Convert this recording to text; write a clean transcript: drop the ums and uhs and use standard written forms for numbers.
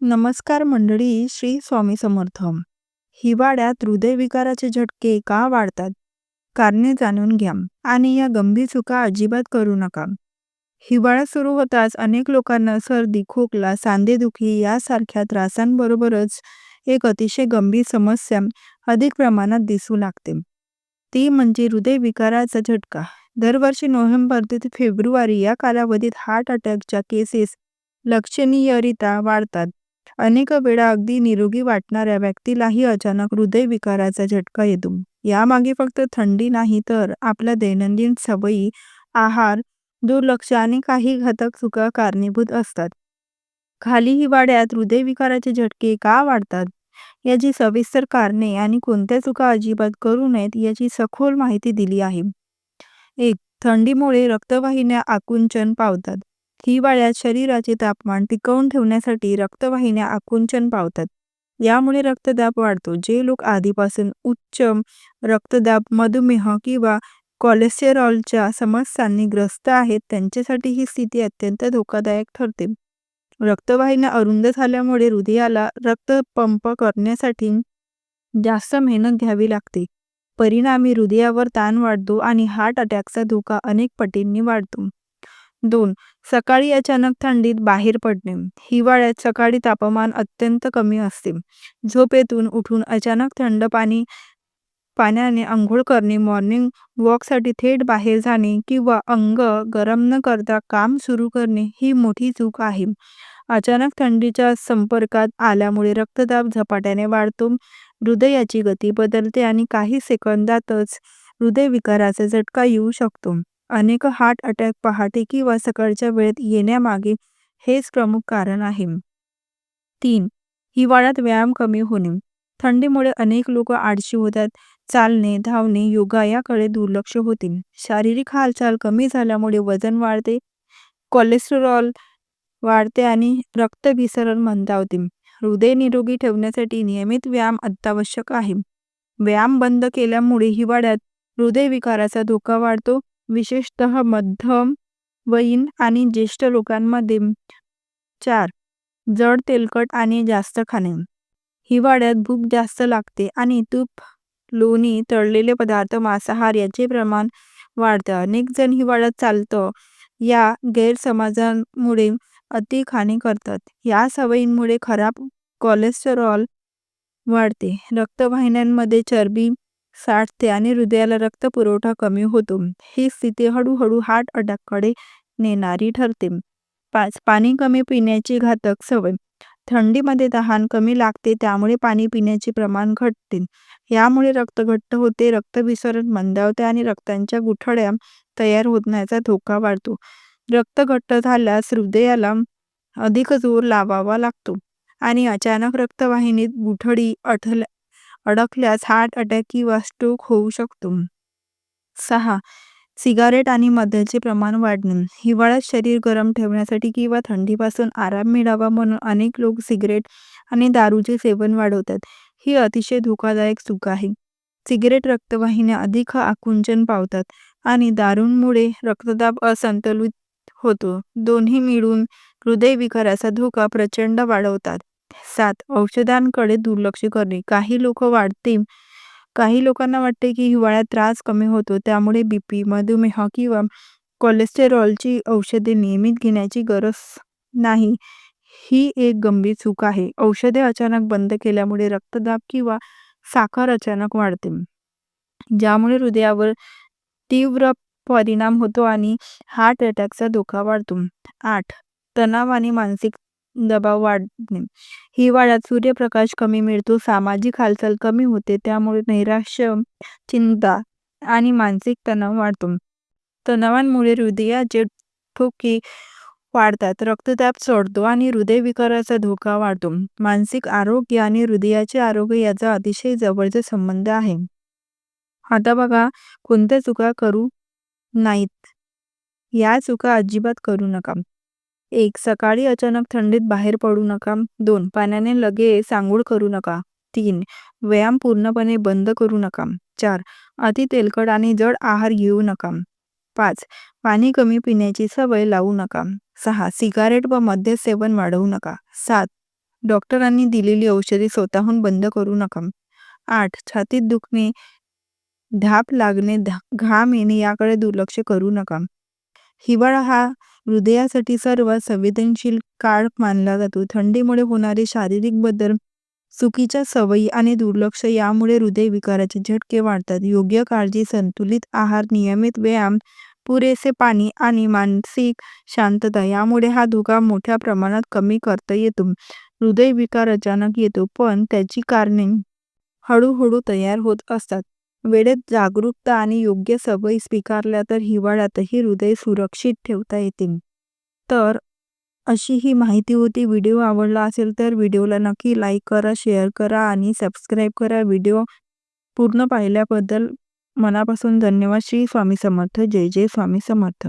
नमस्कार मंडळी, श्री स्वामी समर्थ. हिवाळ्यात हृदयविकाराचे झटके का वाढतात? कारणे जाणून घ्या आणि या गंभीर चुका अजिबात करू नका. हिवाळा सुरू होताच अनेक लोकांना सर्दी, खोकला, सांधेदुखी यासारख्या त्रासांबरोबरच एक अतिशय गंभीर समस्या अधिक प्रमाणात दिसू लागते. ती म्हणजे हृदयविकाराचा झटका. दरवर्षी नोव्हेंबर ते फेब्रुवारी या कालावधीत हार्ट अटॅकच्या केसेस लक्षणीयरित्या वाढतात. अनेक वेळा अगदी निरोगी वाटणाऱ्या व्यक्तीलाही अचानक हृदयविकाराचा झटका येतो. यामागे फक्त थंडी नाही तर आपल्या दैनंदिन सवयी, आहार, दुर्लक्ष आणि काही घातक चुका कारणीभूत असतात. खाली हिवाळ्यात हृदयविकाराचे झटके का वाढतात याची सविस्तर कारणे आणि कोणत्या चुका अजिबात करू नयेत याची सखोल माहिती दिली आहे. 1. थंडीमुळे रक्तवाहिन्या आकुंचन पावतात. हिवाळ्यात शरीराचे तापमान टिकवून ठेवण्यासाठी रक्तवाहिन्या आकुंचन पावतात. यामुळे रक्तदाब वाढतो. जे लोक आधीपासून उच्च रक्तदाब, मधुमेह किंवा कोलेस्टेरॉलच्या समस्यांनी ग्रस्त आहेत त्यांच्यासाठी ही स्थिती अत्यंत धोकादायक ठरते. रक्तवाहिन्या अरुंद झाल्यामुळे हृदयाला रक्त पंप करण्यासाठी जास्त मेहनत घ्यावी लागते. परिणामी हृदयावर ताण वाढतो आणि हार्ट अटॅकचा धोका अनेक पटींनी वाढतो. 2. सकाळी अचानक थंडीत बाहेर पडणे. हिवाळ्यात सकाळी तापमान अत्यंत कमी असते. झोपेतून उठून अचानक थंड पाण्याने अंघोळ करणे, मॉर्निंग वॉकसाठी थेट बाहेर जाणे किंवा अंग गरम न करता काम सुरू करणे ही मोठी चूक आहे. अचानक थंडीच्या संपर्कात आल्यामुळे रक्तदाब झपाट्याने वाढतो, हृदयाची गती बदलते आणि काही सेकंदातच हृदयविकाराचा झटका येऊ शकतो. अनेक हार्ट अटॅक पहाटे किंवा सकाळच्या वेळेत येण्यामागे हेच प्रमुख कारण आहे. 3. हिवाळ्यात व्यायाम कमी होणे. थंडीमुळे अनेक लोक आळशी होतात. चालणे, धावणे, योगा याकडे दुर्लक्ष होते. शारीरिक हालचाल कमी झाल्यामुळे वजन वाढते, कोलेस्टेरॉल वाढते आणि रक्तभिसरण मंदावते. हृदय निरोगी ठेवण्यासाठी नियमित व्यायाम अत्यावश्यक आहे. व्यायाम बंद केल्यामुळे हिवाळ्यात हृदयविकाराचा धोका वाढतो, विशेषतः मध्यमवयीन आणि ज्येष्ठ लोकांमध्ये. 4. जड, तेलकट आणि जास्त खाणे. हिवाळ्यात भूक जास्त लागते आणि तूप, लोणी, तळलेले पदार्थ, मांसाहार याचे प्रमाण वाढते. अनेक जण हिवाळ्यात चालतं या गैरसमजामुळे अति खाणे करतात. या सवयींमुळे खराब कोलेस्टेरॉल वाढते, रक्तवाहिन्यांमध्ये चरबी साठते आणि हृदयाला रक्तपुरवठा कमी होतो. ही स्थिती हळूहळू हार्ट अटॅककडे नेणारी ठरते. 5. पाणी कमी पिण्याची घातक सवय. थंडीमध्ये तहान कमी लागते, त्यामुळे पाणी पिण्याचे प्रमाण घटते. यामुळे रक्त घट्ट होते, रक्तभिसरण मंदावते आणि रक्ताच्या गुठळ्या तयार होण्याचा धोका वाढतो. रक्त घट्ट झाल्यास हृदयाला अधिक जोर लावावा लागतो आणि अचानक रक्तवाहिनीत गुठळी अडकल्यास हार्ट अटॅक किंवा स्ट्रोक होऊ शकतो. 6. सिगारेट आणि मद्याचे प्रमाण वाढणे. हिवाळ्यात शरीर गरम ठेवण्यासाठी किंवा थंडीपासून आराम मिळावा म्हणून अनेक लोक सिगरेट आणि दारूचे सेवन वाढवतात. ही अतिशय धोकादायक चूक आहे. सिगरेट रक्तवाहिन्या अधिक आकुंचन पावतात आणि दारूमुळे रक्तदाब असंतुलित होतो. दोन्ही मिळून हृदयविकाराचा धोका प्रचंड वाढवतात. 7. औषधांकडे दुर्लक्ष करणे. काही लोकांना वाटते की हिवाळ्यात त्रास कमी होतो, त्यामुळे बीपी, मधुमेह किंवा कोलेस्टेरॉलची औषधे नियमित घेण्याची गरज नाही. ही एक गंभीर चूक आहे. औषधे अचानक बंद केल्यामुळे रक्तदाब किंवा साखर अचानक वाढते, ज्यामुळे हृदयावर तीव्र परिणाम होतो आणि हार्ट अटॅकचा धोका वाढतो. 8. तणाव आणि मानसिक दबाव वाढणे. हिवाळ्यात सूर्यप्रकाश कमी मिळतो, सामाजिक हालचाल कमी होते, त्यामुळे नैराश्य, चिंता आणि मानसिक तणाव वाढतो. तणावांमुळे हृदयाचे ठोके वाढतात, रक्तदाब चढतो आणि हृदयविकाराचा धोका वाढतो. मानसिक आरोग्य आणि हृदयाचे आरोग्य याचा अतिशय जवळचा संबंध आहे. आता बघा कोणत्या चुका करू नाहीत. या चुका अजिबात करू नका. 1. सकाळी अचानक थंडीत बाहेर पडू नका. 2. पाण्याने लगेच आंघोळ करू नका. 3. व्यायाम पूर्णपणे बंद करू नका. 4. अति तेलकट आणि जड आहार घेऊ नका. 5. पाणी कमी पिण्याची सवय लावू नका. 6. सिगारेट व मद्य सेवन वाढवू नका. 7. डॉक्टरांनी दिलेली औषधे स्वतःहून बंद करू नका. 8. छातीत दुखणे, धाप लागणे, घाम येणे याकडे दुर्लक्ष करू नका. हिवाळा हा हृदयासाठी सर्वात संवेदनशील काळ मानला जातो. थंडीमुळे होणारे शारीरिक बदल, चुकीच्या सवयी आणि दुर्लक्ष यामुळे हृदयविकाराचे झटके वाढतात. योग्य काळजी, संतुलित आहार, नियमित व्यायाम, पुरेसे पाणी आणि मानसिक शांतता यामुळे हा धोका मोठ्या प्रमाणात कमी करता येतो. हृदयविकार अचानक येतो, पण त्याची कारणे हळूहळू तयार होत असतात. वेळेत जागरूकता आणि योग्य सवयी स्वीकारल्या तर हिवाळ्यातही हृदय सुरक्षित ठेवता येते. तर अशी ही माहिती होती. व्हिडिओ आवडला असेल तर व्हिडिओला नक्की लाईक करा, शेअर करा आणि सबस्क्राईब करा. व्हिडिओ पूर्ण पाहिल्याबद्दल मनापासून धन्यवाद. श्री स्वामी समर्थ. जय जय स्वामी समर्थ.